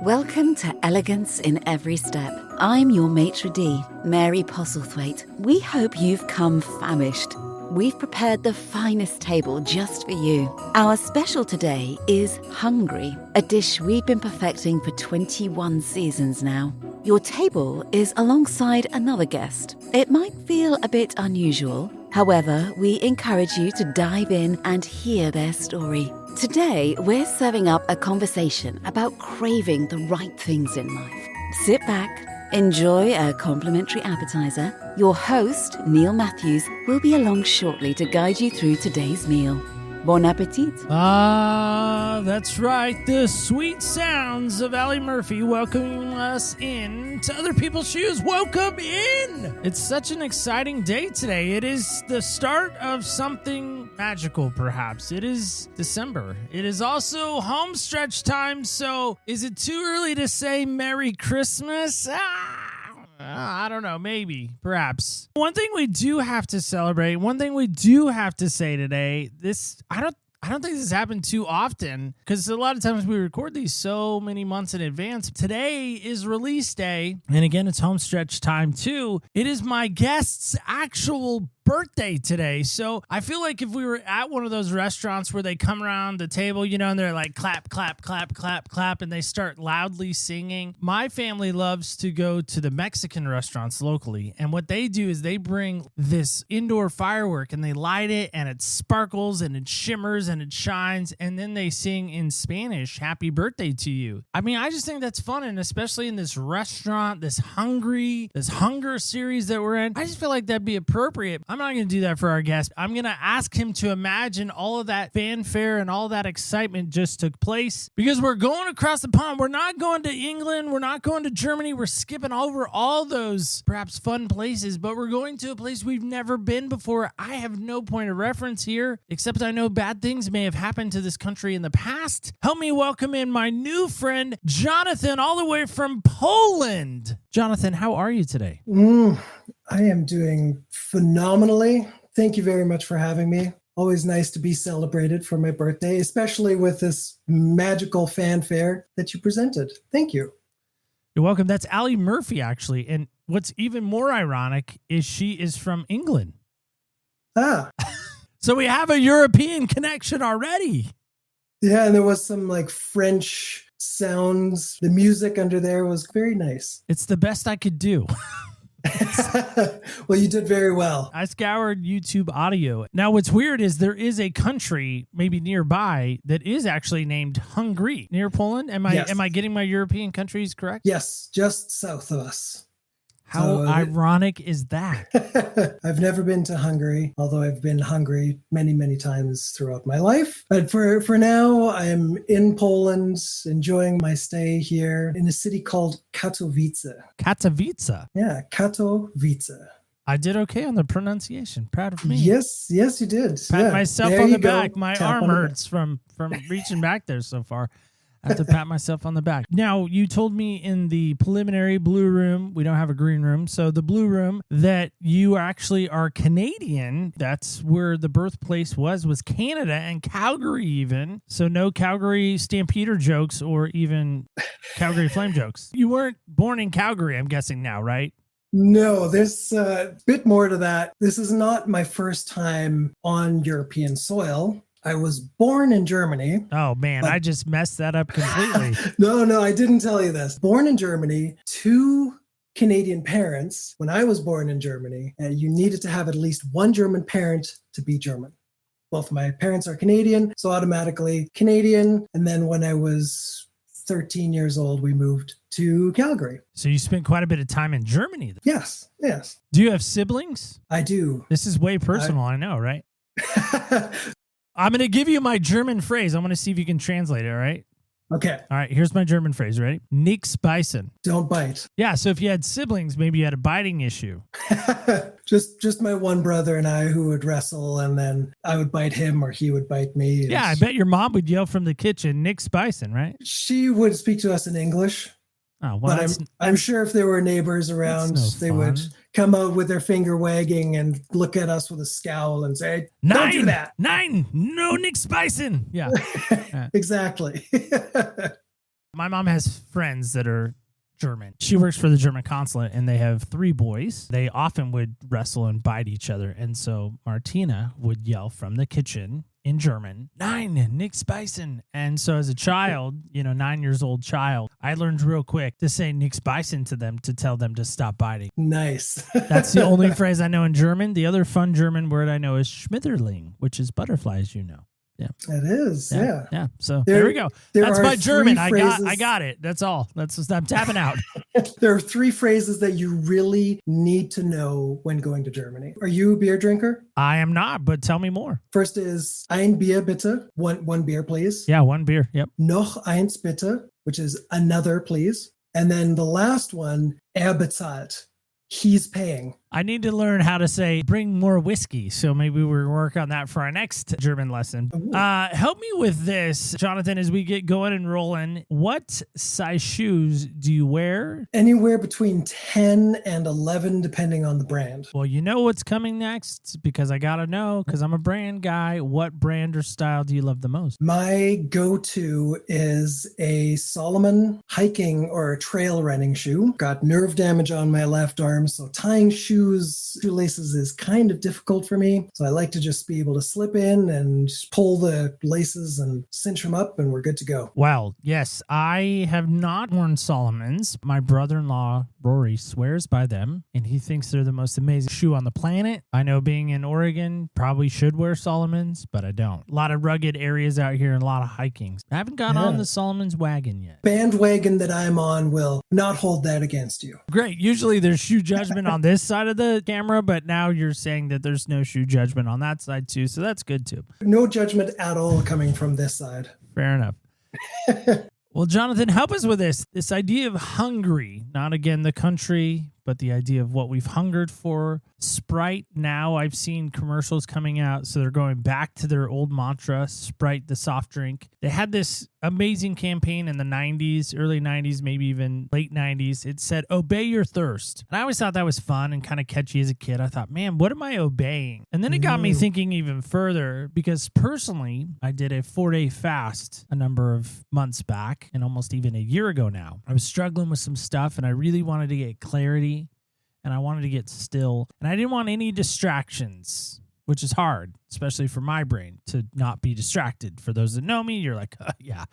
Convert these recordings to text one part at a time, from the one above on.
Welcome to Elegance in Every Step. I'm your maitre d', Mary Postlethwaite. We hope you've come famished. We've prepared the finest table just for you. Our special today is Hungry, a dish we've been perfecting for 21 seasons now. Your table is alongside another guest. It might feel a bit unusual. However, we encourage you to dive in and hear their story. Today, we're serving up a conversation about craving the right things in life. Sit back, enjoy a complimentary appetizer. Your host, Neil Matthews, will be along shortly to guide you through today's meal. Bon appetit. That's right. The sweet sounds of Allie Murphy welcoming us in to other people's shoes. Welcome in. It's such an exciting day today. It is the start of something magical, perhaps. It is December. It is also home stretch time. So is it too early to say Merry Christmas? I don't know. Maybe. Perhaps. One thing we do have to celebrate, one thing we do have to say today, I don't think this happened too often because a lot of times we record these so many months in advance. Today is release day. And again, it's home stretch time too. It is my guest's actual birthday today. So I feel like if we were at one of those restaurants where they come around the table, and they're like clap, clap, clap, clap, clap, and they start loudly singing. My family loves to go to the Mexican restaurants locally. And what they do is they bring this indoor firework and they light it and it sparkles and it shimmers and it shines. And then they sing in Spanish, happy birthday to you. I mean, I just think that's fun. And especially in this restaurant, this hunger series that we're in, I just feel like that'd be appropriate. I'm not going to do that for our guest. I'm going to ask him to imagine all of that fanfare and all that excitement just took place because we're going across the pond. We're not going to England. We're not going to Germany. We're skipping over all those perhaps fun places, but we're going to a place we've never been before. I have no point of reference here, except I know bad things may have happened to this country in the past. Help me welcome in my new friend, Jonathan, all the way from Poland. Jonathan, how are you today? I am doing phenomenally. Thank you very much for having me. Always nice to be celebrated for my birthday, especially with this magical fanfare that you presented. Thank you. You're welcome. That's Allie Murphy, actually. And what's even more ironic is she is from England. So we have a European connection already. Yeah, and there was some French sounds. The music under there was very nice. It's the best I could do. Well, you did very well. I scoured YouTube audio. Now, what's weird is there is a country maybe nearby that is actually named Hungary near Poland. Am I getting my European countries correct? Yes, just south of us. How ironic is that? I've never been to Hungary, although I've been hungry many, many times throughout my life. But for now, I'm in Poland, enjoying my stay here in a city called Katowice. Katowice? Yeah, Katowice. I did okay on the pronunciation. Proud of me. Yes, you did. Pat myself on the back. My arm hurts from reaching back there so far. I have to pat myself on the back. Now, you told me in the preliminary blue room, we don't have a green room, so the blue room, that you actually are Canadian. That's where the birthplace was Canada and Calgary even. So no Calgary Stampeder jokes or even Calgary Flame jokes. You weren't born in Calgary, I'm guessing now, right? No, there's a bit more to that. This is not my first time on European soil. I was born in Germany. Oh, man, I just messed that up completely. No, I didn't tell you this. Born in Germany, 2 Canadian parents. When I was born in Germany, you needed to have at least one German parent to be German. Both my parents are Canadian, so automatically Canadian. And then when I was 13 years old, we moved to Calgary. So you spent quite a bit of time in Germany then? Yes. Do you have siblings? I do. This is way personal, I know, right? I'm going to give you my German phrase. I'm going to see if you can translate it, all right? Okay. All right, here's my German phrase. Ready? Nix beißen. Don't bite. Yeah, so if you had siblings, maybe you had a biting issue. just my one brother and I who would wrestle, and then I would bite him or he would bite me. Yeah, I bet your mom would yell from the kitchen, Nix beißen, right? She would speak to us in English. Oh, well, but I'm sure if there were neighbors around, they would come out with their finger wagging and look at us with a scowl and say, "Don't do that." Nein, no nix beißen. Yeah. Exactly. My mom has friends that are German. She works for the German consulate, and they have 3 boys. They often would wrestle and bite each other. And so Martina would yell from the kitchen in German, "Nein, nix beißen." And so as a child, 9-year-old child, I learned real quick to say nix beißen to them to tell them to stop biting. Nice. That's the only phrase I know in German. The other fun German word I know is Schmetterling, which is butterfly, as you know. Yeah. It is. Yeah. So there we go. That's my German. I got it. That's all. I'm tapping out. There are 3 phrases that you really need to know when going to Germany. Are you a beer drinker? I am not, but tell me more. First is ein Bier bitte. One beer, please. Yeah, 1 beer. Yep. Noch eins bitte, which is another, please. And then the last one, bezahlt. He's paying. I need to learn how to say bring more whiskey. So maybe we'll work on that for our next German lesson. Help me with this, Jonathan, as we get going and rolling. What size shoes do you wear? Anywhere between 10 and 11, depending on the brand. Well, you know what's coming next because I got to know because I'm a brand guy. What brand or style do you love the most? My go-to is a Solomon hiking or trail running shoe. Got nerve damage on my left arm, so tying shoelaces is kind of difficult for me. So I like to just be able to slip in and pull the laces and cinch them up and we're good to go. Well, yes, I have not worn Solomons. My brother-in-law, Rory, swears by them and he thinks they're the most amazing shoe on the planet. I know being in Oregon, probably should wear Solomons, but I don't. A lot of rugged areas out here and a lot of hiking. I haven't got on the Solomons wagon yet. Bandwagon that I'm on will not hold that against you. Great. Usually there's shoe judgment on this side of the camera, but now you're saying that there's no shoe judgment on that side too, so that's good too. No judgment at all coming from this side. Fair enough. Well, Jonathan, help us with this idea of hungry, not again the country, but the idea of what we've hungered for. Sprite, now I've seen commercials coming out, so they're going back to their old mantra, Sprite, the soft drink. They had this amazing campaign in the 90s, early 90s, maybe even late 90s. It said, obey your thirst. And I always thought that was fun and kind of catchy as a kid. I thought, man, what am I obeying? And then it got me thinking even further, because personally, I did a 4-day fast a number of months back, and almost even a year ago now. I was struggling with some stuff, and I really wanted to get clarity. And I wanted to get still. And I didn't want any distractions, which is hard, especially for my brain, to not be distracted. For those that know me, you're like, yeah,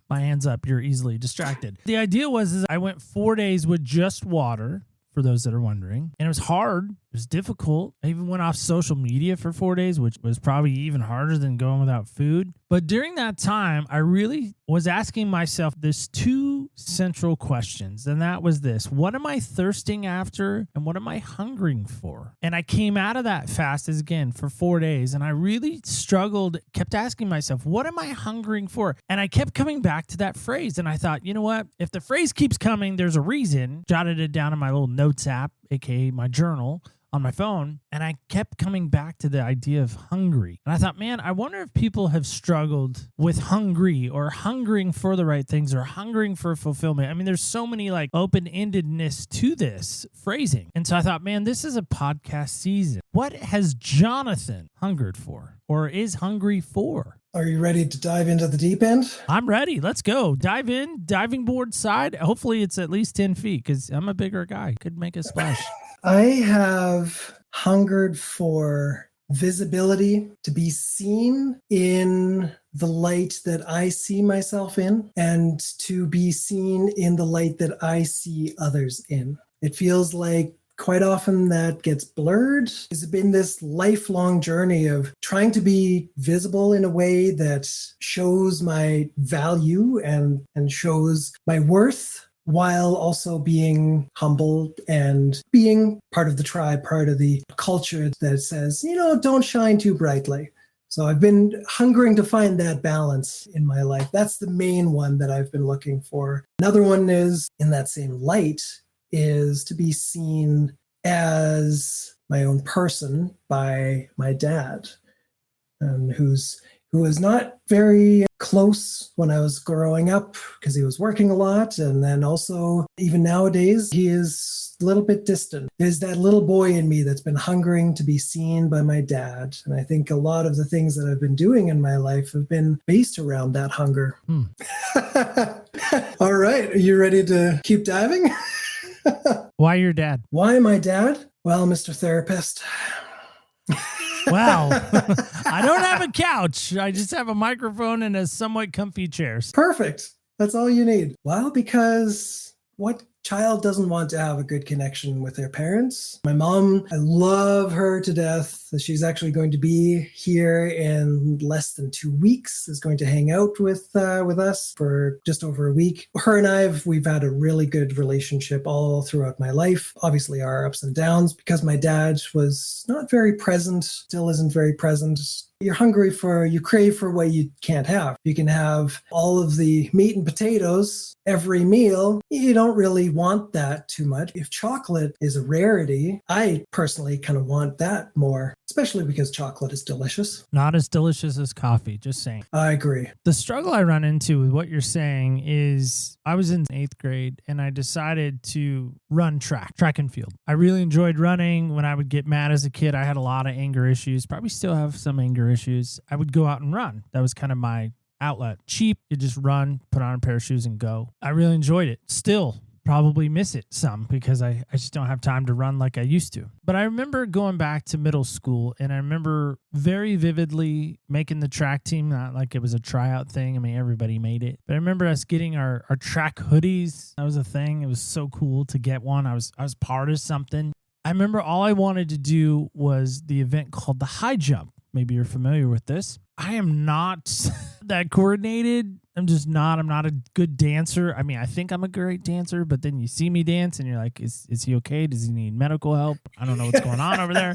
my hands up, you're easily distracted. The idea was I went 4 days with just water, for those that are wondering. And it was hard. It was difficult. I even went off social media for 4 days, which was probably even harder than going without food. But during that time, I really was asking myself this 2 central questions. And that was this: what am I thirsting after? And what am I hungering for? And I came out of that fast again for 4 days. And I really struggled, kept asking myself, what am I hungering for? And I kept coming back to that phrase. And I thought, you know what? If the phrase keeps coming, there's a reason. Jotted it down in my little notes app, aka my journal, on my phone, and I kept coming back to the idea of hungry. And I thought, man, I wonder if people have struggled with hungry or hungering for the right things or hungering for fulfillment. I mean, there's so many like open-endedness to this phrasing. And so I thought, man, this is a podcast season. What has Jonathan hungered for or is hungry for? Are you ready to dive into the deep end? I'm ready. Let's go. Dive in, diving board side. Hopefully it's at least 10 feet because I'm a bigger guy. Could make a splash. I have hungered for visibility, to be seen in the light that I see myself in, and to be seen in the light that I see others in. It feels like quite often that gets blurred. It's been this lifelong journey of trying to be visible in a way that shows my value and shows my worth, while also being humble and being part of the tribe, part of the culture that says, don't shine too brightly. So I've been hungering to find that balance in my life. That's the main one that I've been looking for. Another one is, in that same light, is to be seen as my own person by my dad, who is not very close when I was growing up because he was working a lot. And then also, even nowadays, he is a little bit distant. There's that little boy in me that's been hungering to be seen by my dad. And I think a lot of the things that I've been doing in my life have been based around that hunger. All right. Are you ready to keep diving? Why your dad? Why my dad? Well, Mr. Therapist. Wow. I don't have a couch. I just have a microphone and a somewhat comfy chair. Perfect. That's all you need. Well, because what child doesn't want to have a good connection with their parents? My mom, I love her to death. She's actually going to be here in less than 2 weeks, is going to hang out with us for just over a week. Her and we've had a really good relationship all throughout my life. Obviously, our ups and downs, because my dad was not very present, still isn't very present. You crave for what you can't have. You can have all of the meat and potatoes every meal. You don't really want that too much. If chocolate is a rarity, I personally kind of want that more, especially because chocolate is delicious. Not as delicious as coffee, just saying. I agree. The struggle I run into with what you're saying is I was in 8th grade and I decided to run track and field. I really enjoyed running. When I would get mad as a kid, I had a lot of anger issues, probably still have some anger issues. I would go out and run. That was kind of my outlet. Cheap, you just run, put on a pair of shoes and go. I really enjoyed it. Still probably miss it some because I just don't have time to run like I used to. But I remember going back to middle school and I remember very vividly making the track team, not like it was a tryout thing. I mean, everybody made it. But I remember us getting our track hoodies. That was a thing. It was so cool to get one. I was part of something. I remember all I wanted to do was the event called the high jump. Maybe you're familiar with this. I am not that coordinated. I'm not a good dancer. I mean, I think I'm a great dancer, but then you see me dance and you're like, is he okay? Does he need medical help? I don't know what's going on over there.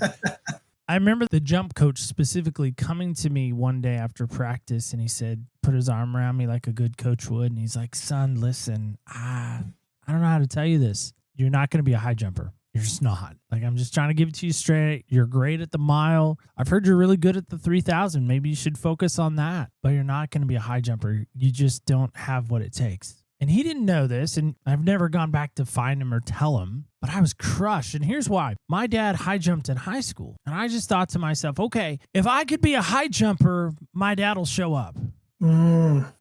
I remember the jump coach specifically coming to me one day after practice and he said, put his arm around me like a good coach would. And he's like, son, listen, I don't know how to tell you this. You're not going to be a high jumper. You're just not. Like, I'm just trying to give it to you straight. You're great at the mile. I've heard you're really good at the 3,000. Maybe you should focus on that. But you're not going to be a high jumper. You just don't have what it takes. And he didn't know this, and I've never gone back to find him or tell him, but I was crushed. And here's why. My dad high jumped in high school. And I just thought to myself, okay, if I could be a high jumper, my dad will show up.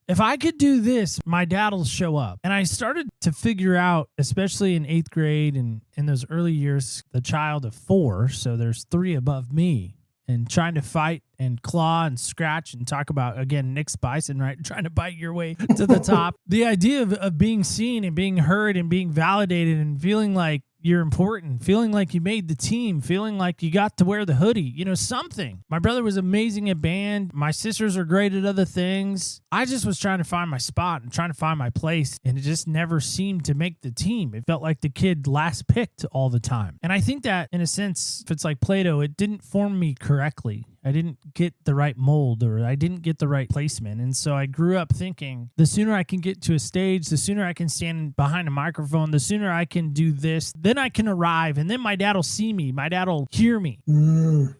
If I could do this, my dad will show up. And I started to figure out, especially in 8th grade and in those early years, the child of 4, so there's 3 above me, and trying to fight and claw and scratch and talk about, again, Nick's bison, right? Trying to bite your way to the top. The idea of being seen and being heard and being validated and feeling like you're important, feeling like you made the team, feeling like you got to wear the hoodie, something. My brother was amazing at band. My sisters are great at other things. I just was trying to find my spot and trying to find my place, and it just never seemed to make the team. It felt like the kid last picked all the time. And I think that, in a sense, if it's like Play-Doh, it didn't form me correctly. I didn't get the right mold, or I didn't get the right placement. And so I grew up thinking the sooner I can get to a stage, the sooner I can stand behind a microphone, the sooner I can do this, then I can arrive, and then my dad will see me. My dad will hear me.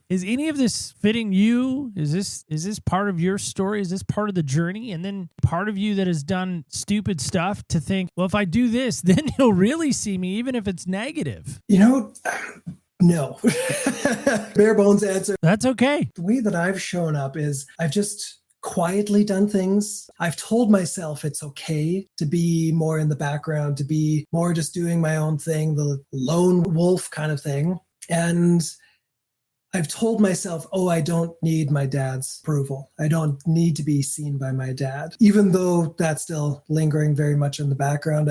Is any of this fitting you? Is this part of your story? Is this part of the journey? And then part of you that has done stupid stuff to think, well, if I do this, then he'll really see me, even if it's negative. No. Bare bones answer. That's okay. The way that I've shown up is I've just quietly done things. I've told myself it's okay to be more in the background, to be more just doing my own thing, the lone wolf kind of thing. And I've told myself, I don't need my dad's approval. I don't need to be seen by my dad, even though that's still lingering very much in the background.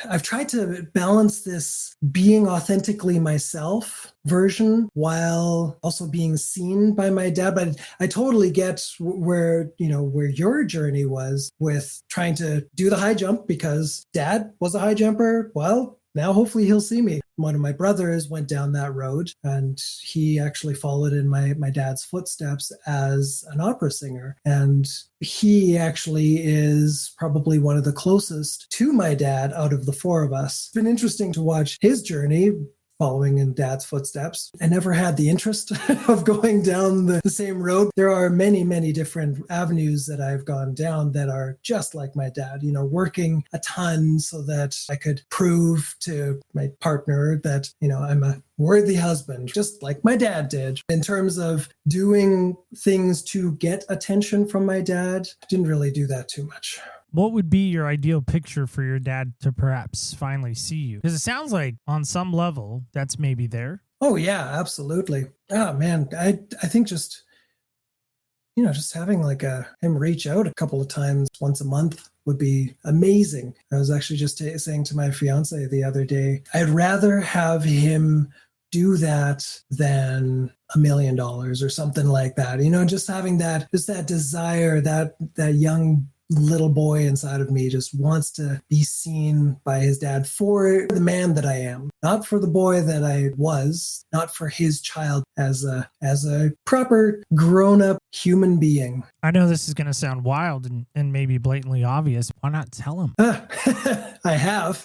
I've tried to balance this being authentically myself version while also being seen by my dad. But I totally get where your journey was with trying to do the high jump because dad was a high jumper. Well, now hopefully he'll see me. One of my brothers went down that road, and he actually followed in my dad's footsteps as an opera singer. And he actually is probably one of the closest to my dad out of the 4 of us. It's been interesting to watch his journey following in dad's footsteps. I never had the interest of going down the same road. There are many, many different avenues that I've gone down that are just like my dad, working a ton so that I could prove to my partner that, I'm a worthy husband, just like my dad did. In terms of doing things to get attention from my dad, I didn't really do that too much. What would be your ideal picture for your dad to perhaps finally see you? Because it sounds like on some level that's maybe there. Oh, yeah, absolutely. Oh, man, I think just having him reach out a couple of times once a month would be amazing. I was actually just saying to my fiance the other day, I'd rather have him do that than $1 million or something like that. Just having that desire, that young little boy inside of me just wants to be seen by his dad for the man that I am, not for the boy that I was, not for his child, as a proper grown-up human being. I know this is going to sound wild and maybe blatantly obvious. Why not tell him? I have.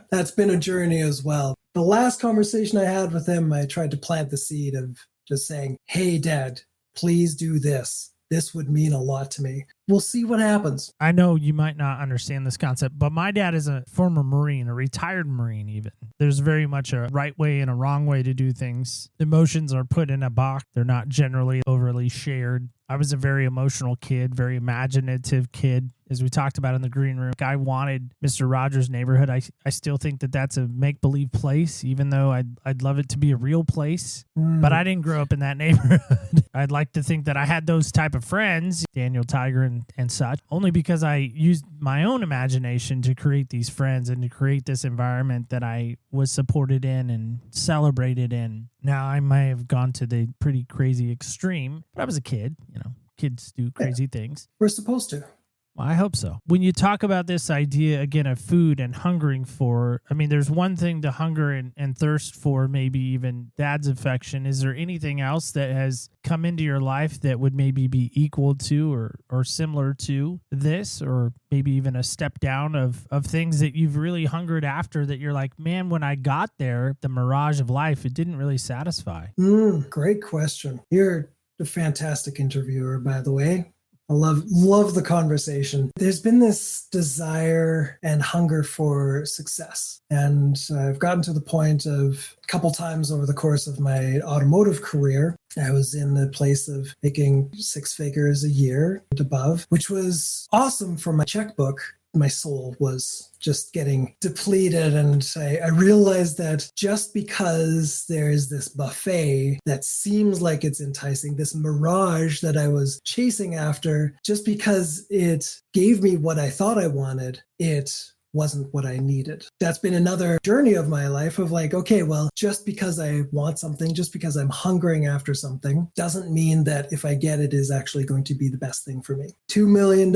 That's been a journey as well. The last conversation I had with him, I tried to plant the seed of just saying, hey, Dad, please do this. This would mean a lot to me. We'll see what happens. I know you might not understand this concept, but my dad is a former Marine, a retired Marine even. There's very much a right way and a wrong way to do things. Emotions are put in a box. They're not generally overly shared. I was a very emotional kid, very imaginative kid. As we talked about in the green room, I wanted Mr. Rogers' Neighborhood. I still think that that's a make-believe place, even though I'd love it to be a real place. But I didn't grow up in that neighborhood. I'd like to think that I had those type of friends, Daniel Tiger and such, only because I used my own imagination to create these friends and to create this environment that I was supported in and celebrated in. Now, I may have gone to the pretty crazy extreme, but I was a kid. Kids do crazy things. We're supposed to. Well, I hope so. When you talk about this idea, again, of food and hungering for, there's one thing to hunger and thirst for, maybe even dad's affection. Is there anything else that has come into your life that would maybe be equal to or similar to this, or maybe even a step down of things that you've really hungered after that you're like, man, when I got there, the mirage of life, it didn't really satisfy? Great question. You're a fantastic interviewer, by the way. I love the conversation. There's been this desire and hunger for success. And I've gotten to the point of a couple times over the course of my automotive career, I was in the place of making 6 figures a year and above, which was awesome for my checkbook. My soul was just getting depleted, and I realized that just because there is this buffet that seems like it's enticing, this mirage that I was chasing after, just because it gave me what I thought I wanted, it wasn't what I needed. That's been another journey of my life of okay, well, just because I want something, just because I'm hungering after something, doesn't mean that if I get it is actually going to be the best thing for me. $2 million,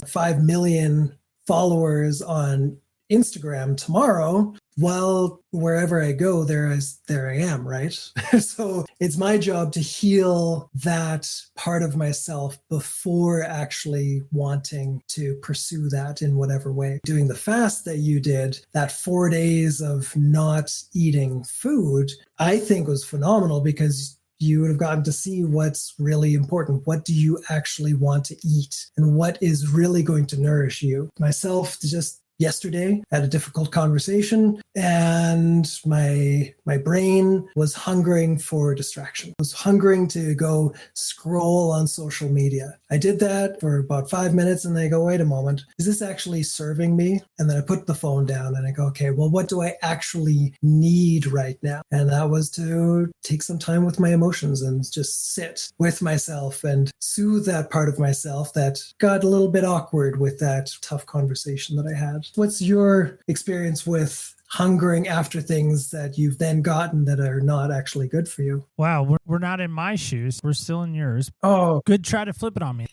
5 million followers on Instagram tomorrow, well, wherever I go, there I am, right? So it's my job to heal that part of myself before actually wanting to pursue that in whatever way. Doing the fast that you did, that 4 days of not eating food, I think was phenomenal, because you would have gotten to see what's really important. What do you actually want to eat? And what is really going to nourish you? Myself, just yesterday, had a difficult conversation, and my brain was hungering for distraction. Was hungering to go scroll on social media. I did that for about 5 minutes, and I go, wait a moment, is this actually serving me? And then I put the phone down and I go, okay, well, what do I actually need right now? And that was to take some time with my emotions and just sit with myself and soothe that part of myself that got a little bit awkward with that tough conversation that I had. What's your experience with hungering after things that you've then gotten that are not actually good for you? Wow, we're not in my shoes. We're still in yours. Oh. Good try to flip it on me.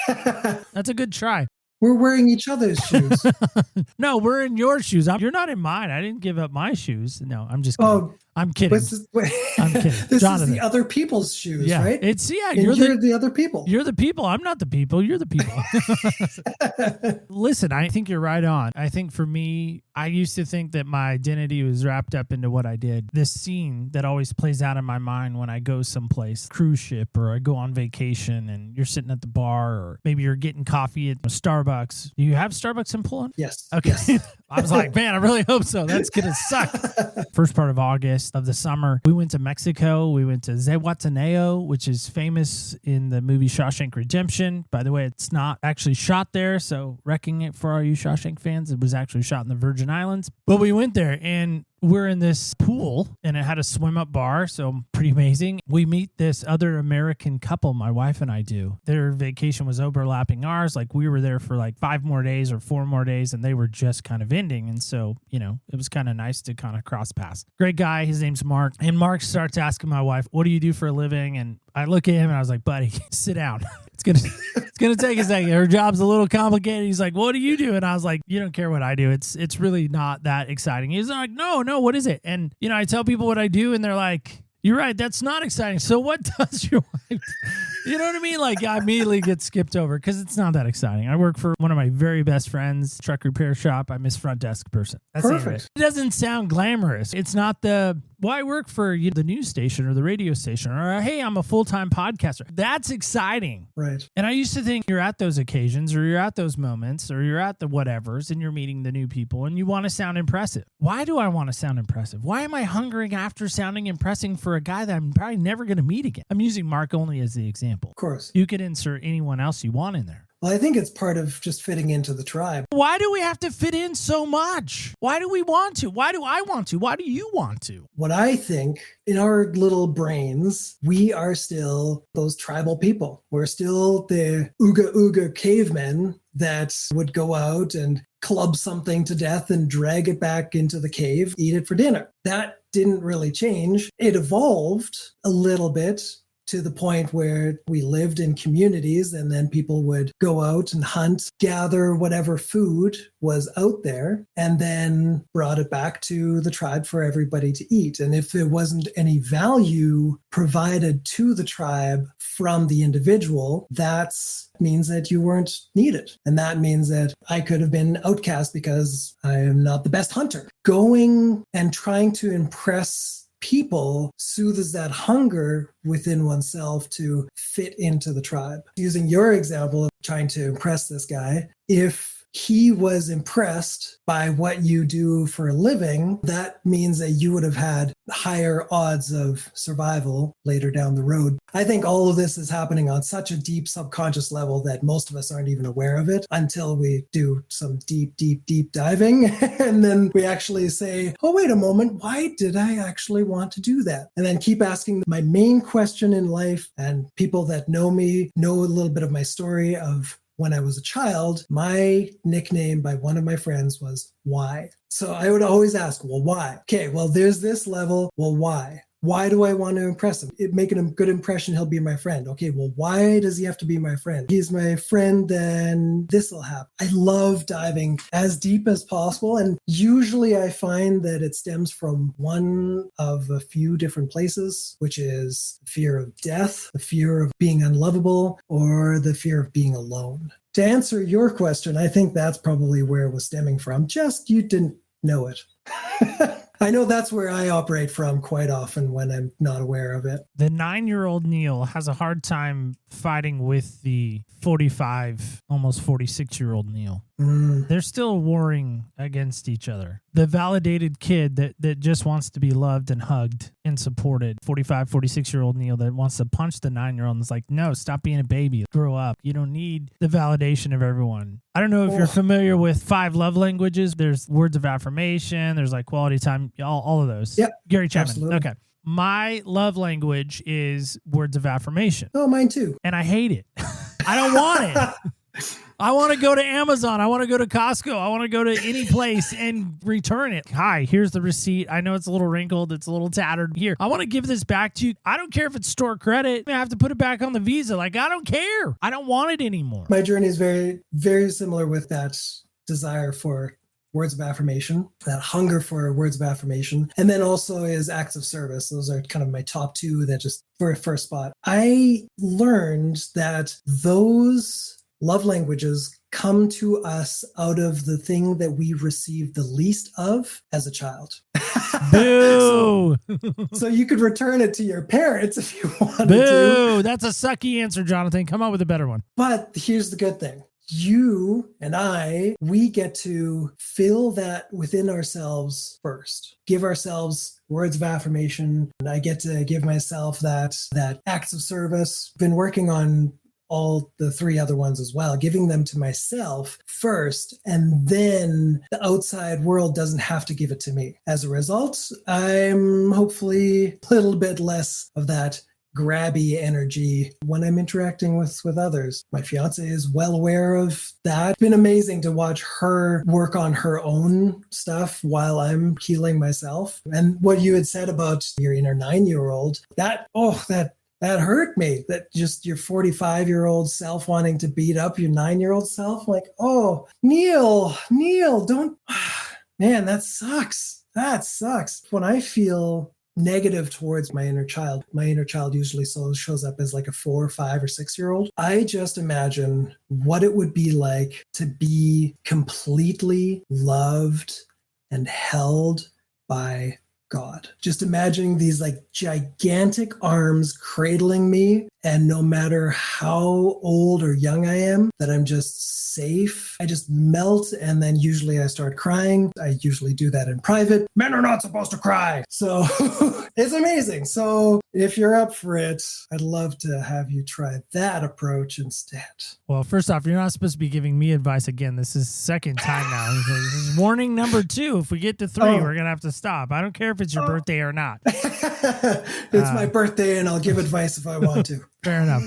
That's a good try. We're wearing each other's shoes. No, we're in your shoes. You're not in mine. I didn't give up my shoes. No, I'm just kidding. Oh, I'm kidding. I'm kidding. This Jonathan. is the other people's shoes, Yeah, right? it's And you're the other people. You're the people. I'm not the people. You're the people. Listen, I think you're right on. I think for me, I used to think that my identity was wrapped up into what I did. This scene that always plays out in my mind when I go someplace, cruise ship, or I go on vacation and you're sitting at the bar, or maybe you're getting coffee at Starbucks. Do you have Starbucks in Poland? Yes. Okay. Yes. I was like, man, I really hope so. That's going to suck. First part of August of the summer, we went to Mexico. We went to Zihuatanejo, which is famous in the movie Shawshank Redemption. By the way, it's not actually shot there, so wrecking it for all you Shawshank fans. It was actually shot in the Virgin Islands. But we went there, and we're in this pool, and it had a swim-up bar, so pretty amazing. We meet this other American couple, my wife and I do. Their vacation was overlapping ours. Like, we were there for like 5 more days or 4 more days, and they were just kind of ending. And so, you know, it was kind of nice to kind of cross paths. Great guy. His name's Mark. And Mark starts asking my wife, what do you do for a living? And I look at him, and I was like, buddy, sit down. It's gonna take a second. Her job's a little complicated. He's like, what do you do? And I was like, you don't care what I do. It's really not that exciting. He's like, no, what is it? And, you know, I tell people what I do, and they're like, you're right, that's not exciting. So what does your wife? You know what I mean? Like, I immediately get skipped over because it's not that exciting. I work for one of my very best friends, truck repair shop. I'm his front desk person. That's Perfect. it doesn't sound glamorous. It's not I work for the news station or the radio station, or hey, I'm a full-time podcaster. That's exciting. Right. And I used to think you're at those occasions, or you're at those moments, or you're at the whatevers, and you're meeting the new people, and you want to sound impressive. Why do I want to sound impressive? Why am I hungering after sounding impressing for a guy that I'm probably never going to meet again? I'm using Mark only as the example. Of course. You could insert anyone else you want in there. Well, I think it's part of just fitting into the tribe. Why do we have to fit in so much? Why do we want to? Why do I want to? Why do you want to? What I think, in our little brains, we are still those tribal people. We're still the Ooga Ooga cavemen that would go out and club something to death and drag it back into the cave, eat it for dinner. That didn't really change. It evolved a little bit to the point where we lived in communities, and then people would go out and hunt, gather whatever food was out there, and then brought it back to the tribe for everybody to eat. And if there wasn't any value provided to the tribe from the individual, that means that you weren't needed. And that means that I could have been outcast because I am not the best hunter. Going and trying to impress people soothes that hunger within oneself to fit into the tribe. Using your example of trying to impress this guy, if he was impressed by what you do for a living, that means that you would have had higher odds of survival later down the road. I think all of this is happening on such a deep subconscious level that most of us aren't even aware of it until we do some deep diving. And then we actually say, oh, wait a moment, why did I actually want to do that? And then keep asking my main question in life. And people that know me know a little bit of my story of when I was a child. My nickname by one of my friends was why. So I would always ask, well, why? Okay, well, there's this level. Well, why? Why do I want to impress him? Making a good impression, he'll be my friend. Okay, well, why does he have to be my friend? He's my friend, then this will happen. I love diving as deep as possible. And usually I find that it stems from one of a few different places, which is the fear of death, the fear of being unlovable, or the fear of being alone. To answer your question, I think that's probably where it was stemming from. Just you didn't know it. I know that's where I operate from quite often when I'm not aware of it. The 9-year-old Neil has a hard time fighting with the 45, almost 46-year-old Neil. They're still warring against each other. The validated kid that just wants to be loved and hugged and supported. 45, 46-year-old Neil that wants to punch the 9-year-old and is like, no, stop being a baby. Grow up. You don't need the validation of everyone. I don't know if you're familiar with 5 love languages. There's words of affirmation. There's like quality time, all of those. Yep. Gary Chapman. Absolutely. Okay. My love language is words of affirmation. Oh, mine too. And I hate it. I don't want it. I want to go to Amazon. I want to go to Costco. I want to go to any place and return it. Hi, here's the receipt. I know it's a little wrinkled. It's a little tattered. Here, I want to give this back to you. I don't care if it's store credit. I have to put it back on the Visa. Like, I don't care. I don't want it anymore. My journey is very, very similar with that desire for words of affirmation, that hunger for words of affirmation, and then also is acts of service. Those are kind of my top two that just for a first spot. I learned that those love languages come to us out of the thing that we received the least of as a child. Boo! So you could return it to your parents if you wanted Boo! to. That's a sucky answer, Jonathan. Come up with a better one. But here's the good thing. You and I, we get to fill that within ourselves first. Give ourselves words of affirmation. And I get to give myself that acts of service. Been working on all the three other ones as well, giving them to myself first, and then the outside world doesn't have to give it to me. As a result, I'm hopefully a little bit less of that grabby energy when I'm interacting with others. My fiance is well aware of that. It's been amazing to watch her work on her own stuff while I'm healing myself. And what you had said about your inner 9-year-old, that hurt me, that just your 45-year-old self wanting to beat up your 9-year-old self. Like, oh, Neil, don't, man, that sucks. That sucks. When I feel negative towards my inner child usually shows up as like a 4, 5, or 6-year-old. I just imagine what it would be like to be completely loved and held by God. Just imagining these like gigantic arms cradling me, and no matter how old or young I am, that I'm just safe. I just melt, and then usually I start crying. I usually do that in private. Men are not supposed to cry. So it's amazing. So if you're up for it, I'd love to have you try that approach instead. Well, first off, you're not supposed to be giving me advice again. This is second time now. This is warning number 2. If we get to 3, we're going to have to stop. I don't care if it's your birthday or not. It's my birthday, and I'll give advice if I want to. Fair enough.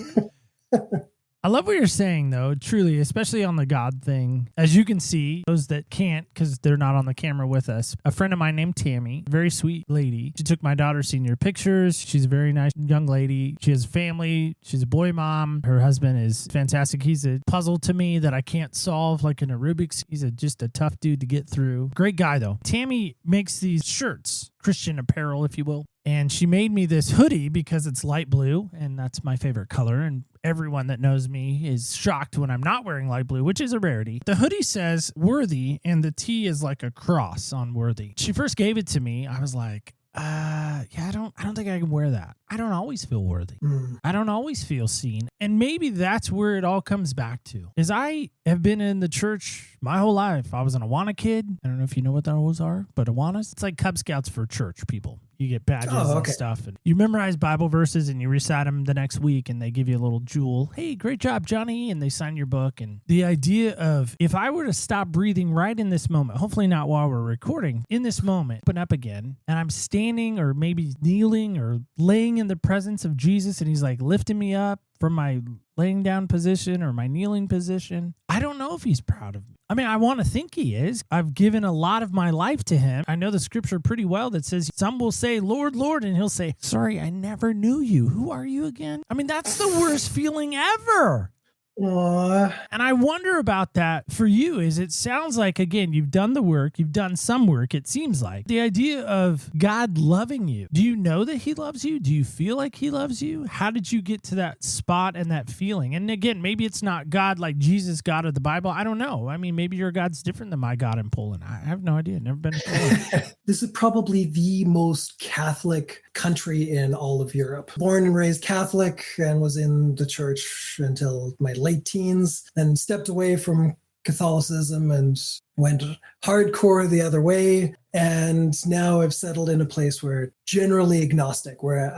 I love what you're saying, though, truly, especially on the God thing. As you can see, those that can't, because they're not on the camera with us, a friend of mine named Tammy, very sweet lady. She took my daughter's senior pictures. She's a very nice young lady. She has family. She's a boy mom. Her husband is fantastic. He's a puzzle to me that I can't solve, like in a Rubik's. He's just a tough dude to get through. Great guy, though. Tammy makes these shirts, Christian apparel, if you will. And she made me this hoodie because it's light blue, and that's my favorite color. And everyone that knows me is shocked when I'm not wearing light blue, which is a rarity. The hoodie says worthy, and the T is like a cross on worthy. She first gave it to me. I was like, I don't think I can wear that. I don't always feel worthy. I don't always feel seen. And maybe that's where it all comes back to, is I have been in the church my whole life. I was an Awana kid. I don't know if you know what those are, but Awanas, it's like Cub Scouts for church people. You get badges and stuff, and you memorize Bible verses and you recite them the next week, and they give you a little jewel. Hey, great job, Johnny. And they sign your book. And the idea of, if I were to stop breathing right in this moment, hopefully not while we're recording, in this moment, open up again, and I'm standing or maybe kneeling or laying in the presence of Jesus, and he's like lifting me up from my laying down position or my kneeling position, I don't know if he's proud of me. I mean, I want to think he is. I've given a lot of my life to him. I know the scripture pretty well that says some will say, Lord, Lord, and he'll say, sorry, I never knew you. Who are you again? I mean, that's the worst feeling ever. And I wonder about that for you. Is it sounds like, again, you've done the work, you've done some work, it seems like. The idea of God loving you. Do you know that he loves you? Do you feel like he loves you? How did you get to that spot and that feeling? And again, maybe it's not God like Jesus, God of the Bible. I don't know. I mean, maybe your God's different than my God in Poland. I have no idea. Never been to Poland. This is probably the most Catholic country in all of Europe. Born and raised Catholic, and was in the church until my late teens, then stepped away from Catholicism and went hardcore the other way. And now I've settled in a place where generally agnostic, where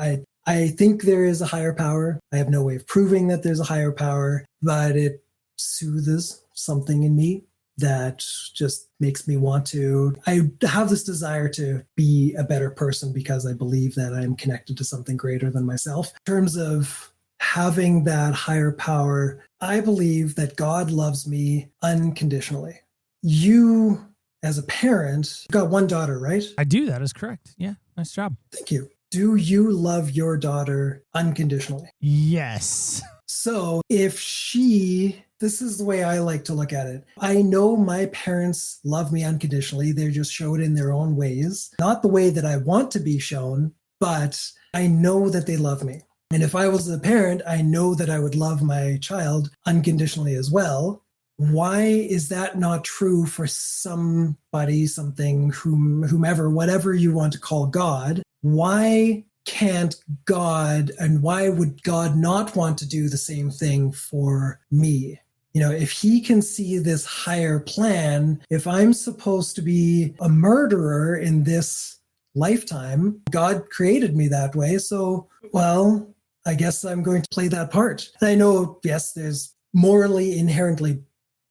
I think there is a higher power. I have no way of proving that there's a higher power, but it soothes something in me that just makes me want to, I have this desire to be a better person because I believe that I'm connected to something greater than myself. In terms of having that higher power, I believe that God loves me unconditionally. You, as a parent, got one daughter, right? I do. That is correct. Yeah. Nice job. Thank you. Do you love your daughter unconditionally? Yes. So if she This is the way I like to look at it. I know my parents love me unconditionally. They're just showed in their own ways, not the way that I want to be shown, but I know that they love me. And if I was a parent, I know that I would love my child unconditionally as well. Why is that not true for somebody, something, whomever, whatever you want to call God? Why can't God, and why would God not want to do the same thing for me? If he can see this higher plan, if I'm supposed to be a murderer in this lifetime, God created me that way. So, well, I guess I'm going to play that part. And I know, yes, there's morally inherently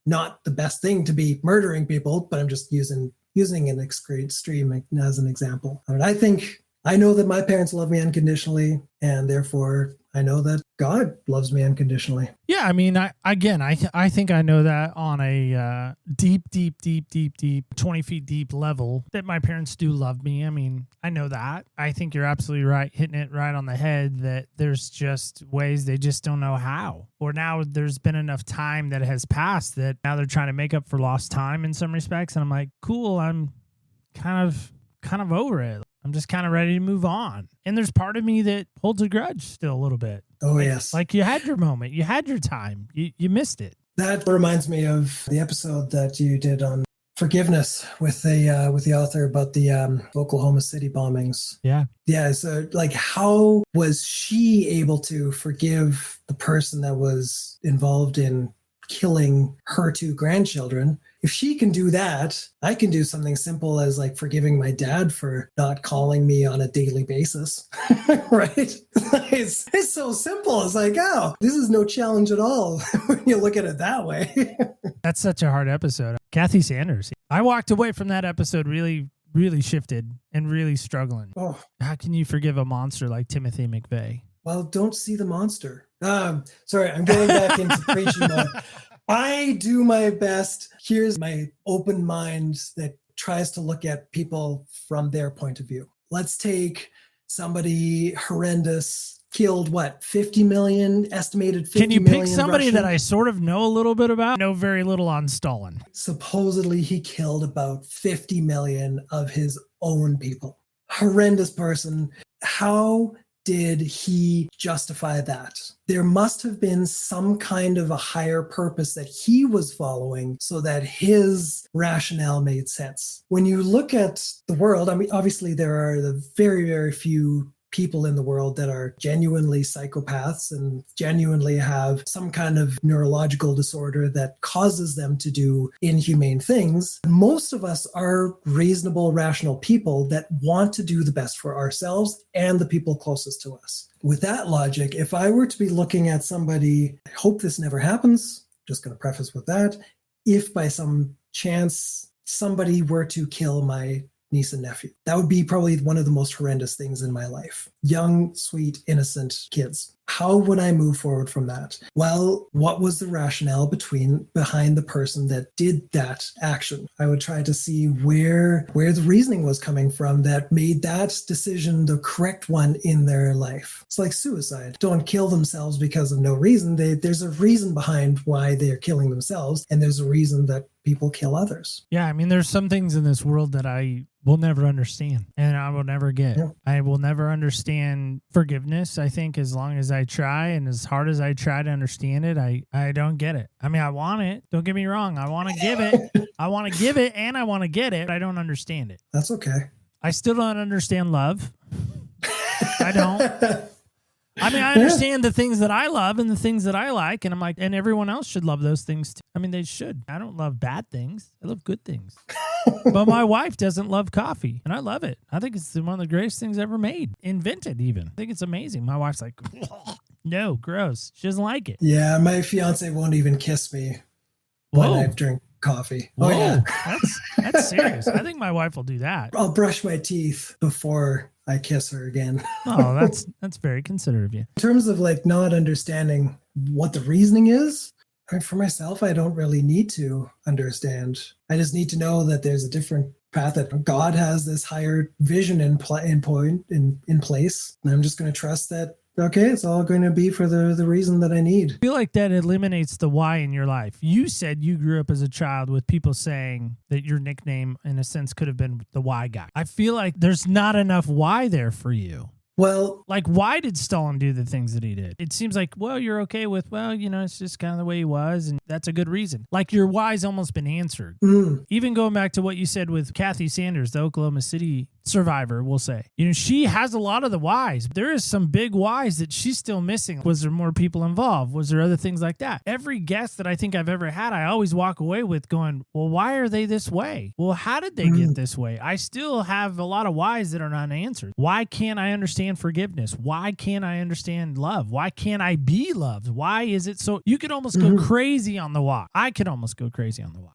not the best thing to be murdering people, but I'm just using an extreme as an example. I mean, I know that my parents love me unconditionally, and therefore I know that God loves me unconditionally. Yeah, I mean, I think I know that on a deep, 20 feet deep level, that my parents do love me. I mean, I know that. I think you're absolutely right, hitting it right on the head, that there's just ways they just don't know how. Or now there's been enough time that has passed that now they're trying to make up for lost time in some respects. And I'm like, cool, I'm kind of over it. I'm just kind of ready to move on. And there's part of me that holds a grudge still a little bit. Oh, yes. Like you had your moment. You had your time. You missed it. That reminds me of the episode that you did on forgiveness with the author about the Oklahoma City bombings. Yeah. Yeah. So like, how was she able to forgive the person that was involved in killing her 2 grandchildren? If she can do that, I can do something simple as like forgiving my dad for not calling me on a daily basis, right? It's so simple. It's like, oh, this is no challenge at all when you look at it that way. That's such a hard episode. Kathy Sanders. I walked away from that episode really, really shifted and really struggling. Oh. How can you forgive a monster like Timothy McVeigh? Well, don't see the monster. Sorry, I'm going back into preaching mode. I do my best. Here's my open mind that tries to look at people from their point of view. Let's take somebody horrendous, killed 50 million, estimated 50 million. Can you pick somebody Russian? that I sort of know a little bit about? Know very little on Stalin. Supposedly he killed about 50 million of his own people. Horrendous person. How did he justify that? There must have been some kind of a higher purpose that he was following so that his rationale made sense. When you look at the world, I mean, obviously there are the very, very few people in the world that are genuinely psychopaths and genuinely have some kind of neurological disorder that causes them to do inhumane things. Most of us are reasonable, rational people that want to do the best for ourselves and the people closest to us. With that logic, if I were to be looking at somebody, I hope this never happens, just going to preface with that, if by some chance somebody were to kill my niece and nephew, that would be probably one of the most horrendous things in my life. Young, sweet, innocent kids. How would I move forward from that? Well, what was the rationale behind the person that did that action? I would try to see where the reasoning was coming from that made that decision the correct one in their life. It's like suicide. Don't kill themselves because of no reason. There's a reason behind why they're killing themselves, and there's a reason that people kill others. Yeah, I mean, there's some things in this world that I will never understand and I will never get. Yeah. I will never understand forgiveness, I think, as long as I try, and as hard as I try to understand it, I don't get it. I mean, I want it. Don't get me wrong. I want to give it. I want to give it and I want to get it, but I don't understand it. That's okay. I still don't understand love. I don't. I mean, I understand the things that I love and the things that I like, and I'm like, and everyone else should love those things too. I mean, they should. I don't love bad things. I love good things. But my wife doesn't love coffee, and I love it. I think it's one of the greatest things ever made, invented even. I think it's amazing. My wife's like, no, gross. She doesn't like it. Yeah, my fiance won't even kiss me when I drink coffee. Whoa. Oh, yeah. That's serious. I think my wife will do that. I'll brush my teeth before I kiss her again. Oh, that's very considerate of you. In terms of like not understanding what the reasoning is, I mean, for myself, I don't really need to understand. I just need to know that there's a different path, that God has this higher vision in place. And I'm just going to trust that okay, it's all going to be for the reason that I need. I feel like that eliminates the why in your life. You said you grew up as a child with people saying that your nickname, in a sense, could have been the why guy. I feel like there's not enough why there for you. Well, like, why did Stalin do the things that he did? It seems like, well, you're okay with, well, it's just kind of the way he was, and that's a good reason. Like, your why's almost been answered. Even going back to what you said with Kathy Sanders, the Oklahoma City survivor, we'll say. She has a lot of the whys. There is some big whys that she's still missing. Was there more people involved? Was there other things like that? Every guest that I think I've ever had, I always walk away with going, well, why are they this way? Well, how did they get this way? I still have a lot of whys that are not answered. Why can't I understand forgiveness? Why can't I understand love? Why can't I be loved? Why is it so? You could almost go crazy on the why. I could almost go crazy on the why.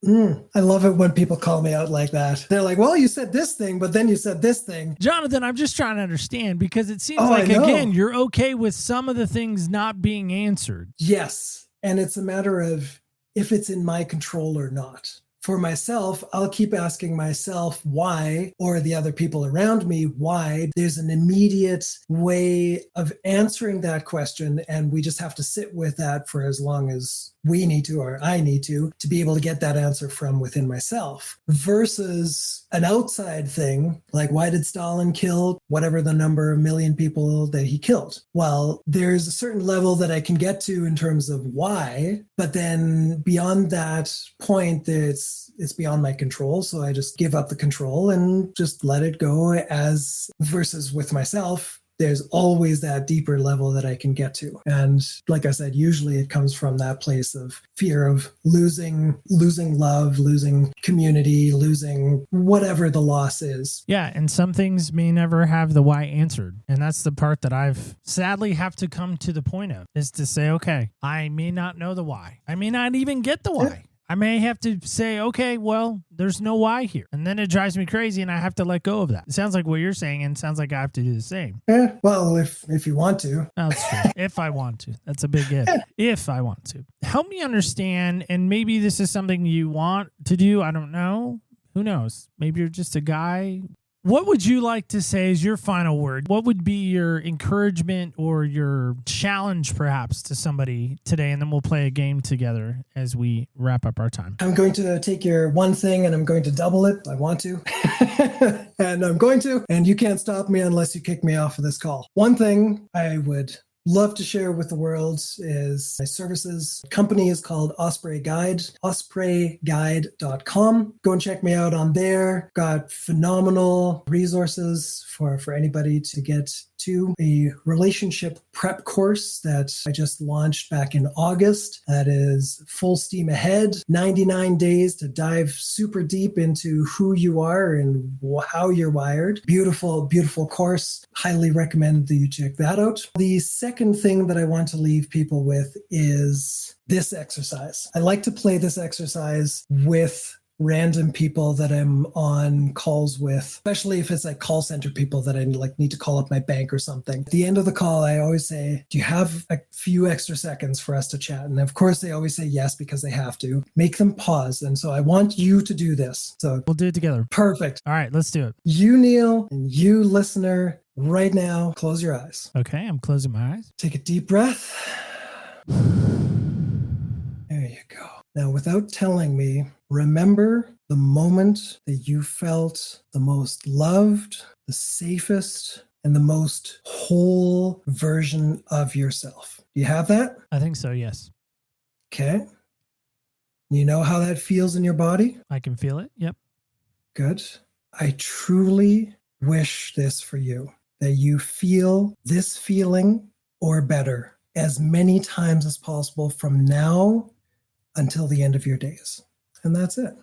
I love it when people call me out like that. They're like, well, you said this thing, but then you said this thing. Jonathan, I'm just trying to understand, because it seems like, again, you're okay with some of the things not being answered. Yes. And it's a matter of if it's in my control or not. For myself, I'll keep asking myself why, or the other people around me why. There's an immediate way of answering that question, and we just have to sit with that for as long as we need to, or I need to be able to get that answer from within myself, versus an outside thing like, why did Stalin kill whatever the number of million people that he killed? Well, there's a certain level that I can get to in terms of why, but then beyond that point, it's beyond my control. So I just give up the control and just let it go, as versus with myself, there's always that deeper level that I can get to. And like I said, usually it comes from that place of fear of losing love, losing community, losing whatever the loss is. Yeah, and some things may never have the why answered. And that's the part that I've sadly have to come to the point of, is to say, okay, I may not know the why. I may not even get the why. I may have to say, okay, well, there's no why here. And then it drives me crazy, and I have to let go of that. It sounds like what you're saying, and it sounds like I have to do the same. Well, if you want to. That's true. If I want to. That's a big if. If I want to. Help me understand, and maybe this is something you want to do. I don't know. Who knows? Maybe you're just a guy. What would you like to say as your final word? What would be your encouragement or your challenge, perhaps, to somebody today? And then we'll play a game together as we wrap up our time. I'm going to take your one thing and I'm going to double it. I want to. And I'm going to. And you can't stop me unless you kick me off of this call. One thing I would love to share with the world is my services. The company is called Osprey Guide, ospreyguide.com. Go and check me out on there. Got phenomenal resources for anybody to get to. A relationship prep course that I just launched back in August. That is full steam ahead. 99 days to dive super deep into who you are and how you're wired. Beautiful, beautiful course. Highly recommend that you check that out. The second thing that I want to leave people with is this exercise. I like to play this exercise with random people that I'm on calls with, especially if it's like call center people that I need to call up my bank or something. At the end of the call, I always say, do you have a few extra seconds for us to chat? And of course, they always say yes, because they have to. Make them pause. And so I want you to do this. So we'll do it together. Perfect. All right, let's do it. You, Neil, and you, listener, right now, close your eyes. Okay, I'm closing my eyes. Take a deep breath. There you go. Now, without telling me, remember the moment that you felt the most loved, the safest, and the most whole version of yourself. Do you have that? I think so, yes. Okay. You know how that feels in your body? I can feel it, yep. Good. I truly wish this for you, that you feel this feeling or better as many times as possible from now until the end of your days. And that's it.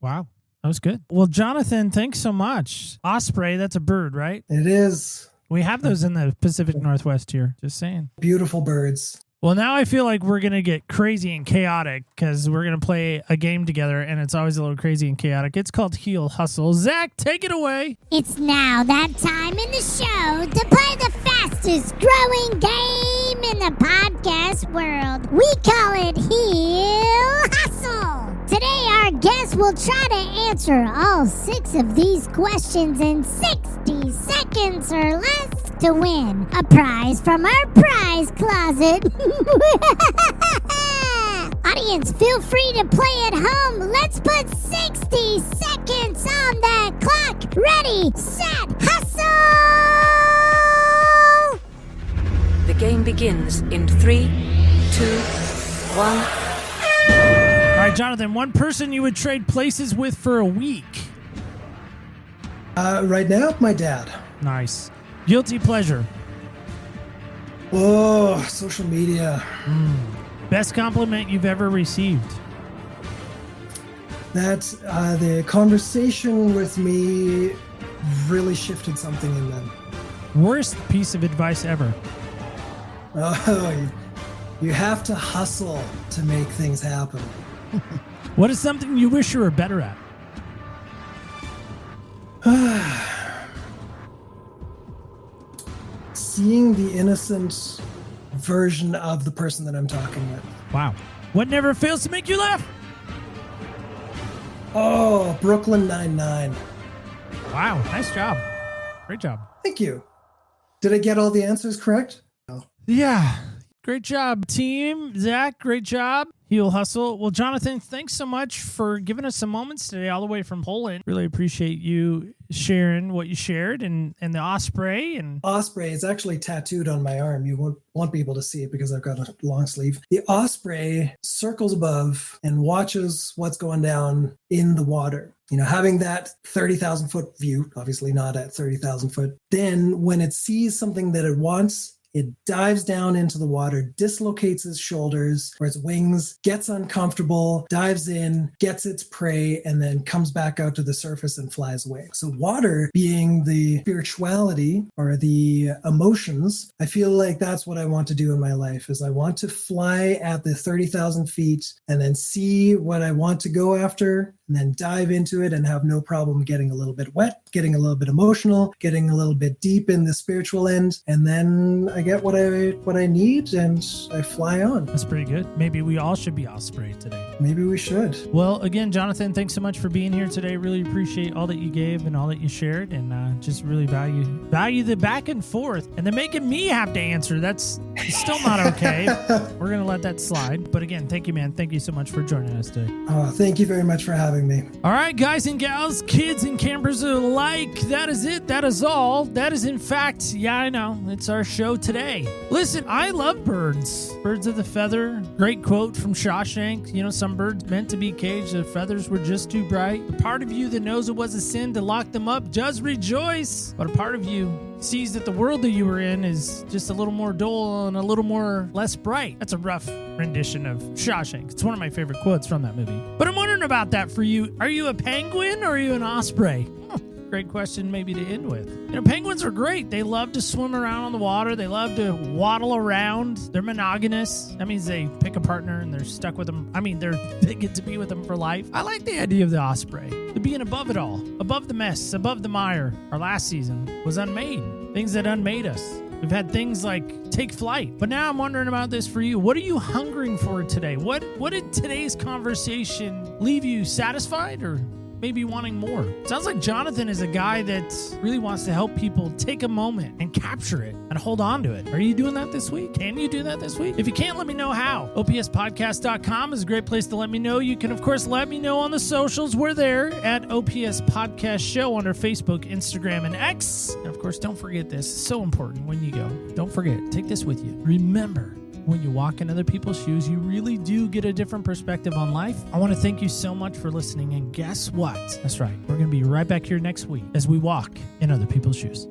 Wow. That was good. Well, Jonathan, thanks so much. Osprey, that's a bird, right? It is. We have those in the Pacific Northwest here. Just saying. Beautiful birds. Well, now I feel like we're going to get crazy and chaotic, because we're going to play a game together, and it's always a little crazy and chaotic. It's called Heel Hustle. Zach, take it away. It's now that time in the show to play the fastest growing game in the podcast world. We call it Heel Hustle. Today, our guest will try to answer all 6 of these questions in 60 seconds or less. to win a prize from our prize closet. Audience, feel free to play at home. Let's put 60 seconds on the clock. Ready, set, hustle! The game begins in 3, 2, 1. All right, Jonathan, one person you would trade places with for a week. Right now, my dad. Nice. Guilty pleasure. Oh, social media. Best compliment you've ever received. That the conversation with me really shifted something in them. Worst piece of advice ever. Oh, you have to hustle to make things happen. What is something you wish you were better at? Seeing the innocent version of the person that I'm talking with. Wow. What never fails to make you laugh? Oh, Brooklyn Nine-Nine. Wow. Nice job. Great job. Thank you. Did I get all the answers correct? No. Yeah. Great job, team. Zach, great job. Heel Hustle. Well, Jonathan, thanks so much for giving us some moments today all the way from Poland. Really appreciate you sharing what you shared and the Osprey. And Osprey is actually tattooed on my arm. You won't be able to see it because I've got a long sleeve. The Osprey circles above and watches what's going down in the water. You know, having that 30,000 foot view, obviously not at 30,000 foot. Then when it sees something that it wants, it dives down into the water, dislocates its shoulders or its wings, gets uncomfortable, dives in, gets its prey, and then comes back out to the surface and flies away. So water being the spirituality or the emotions, I feel like that's what I want to do in my life is I want to fly at the 30,000 feet and then see what I want to go after and then dive into it and have no problem getting a little bit wet, getting a little bit emotional, getting a little bit deep in the spiritual end, and then I get what I need and I fly on. that's pretty good. Maybe we all should be Osprey today. Maybe we should. Well, again, Jonathan, thanks so much for being here today. Really appreciate all that you gave and all that you shared, and just really value the back and forth. And then making me have to answer, that's still not okay. We're going to let that slide. But again, thank you, man. Thank you so much for joining us today. Thank you very much for having me. All right, guys and gals, kids and campers alike, that is it. That is all. That is, in fact, yeah, I know, it's our show today. Listen, I love birds. Birds of the feather. Great quote from Shawshank. You know, some birds meant to be caged, the feathers were just too bright. The part of you that knows it was a sin to lock them up does rejoice. But a part of you sees that the world that you were in is just a little more dull and a little more less bright. That's a rough rendition of Shawshank. It's one of my favorite quotes from that movie. But I'm wondering about that for you. Are you a penguin or are you an osprey? Great question maybe to end with. You know, penguins are great. They love to swim around on the water. They love to waddle around. They're monogamous. That means they pick a partner and they're stuck with them. I mean, they get to be with them for life. I like the idea of the osprey. The being above it all, above the mess, above the mire. Our last season was unmade. Things that unmade us. We've had things like take flight. But now I'm wondering about this for you. What are you hungering for today? What did today's conversation leave you satisfied or maybe wanting more? Sounds like Jonathan is a guy that really wants to help people take a moment and capture it and hold on to it. Are you doing that this week? Can you do that this week? If you can't, let me know how. OPSpodcast.com is a great place to let me know. You can, of course, let me know on the socials. We're there at OPS Podcast Show under Facebook, Instagram, and X. And of course, don't forget this. It's so important when you go. Don't forget, take this with you. Remember, when you walk in other people's shoes, you really do get a different perspective on life. I want to thank you so much for listening. And guess what? That's right. We're going to be right back here next week as we walk in other people's shoes.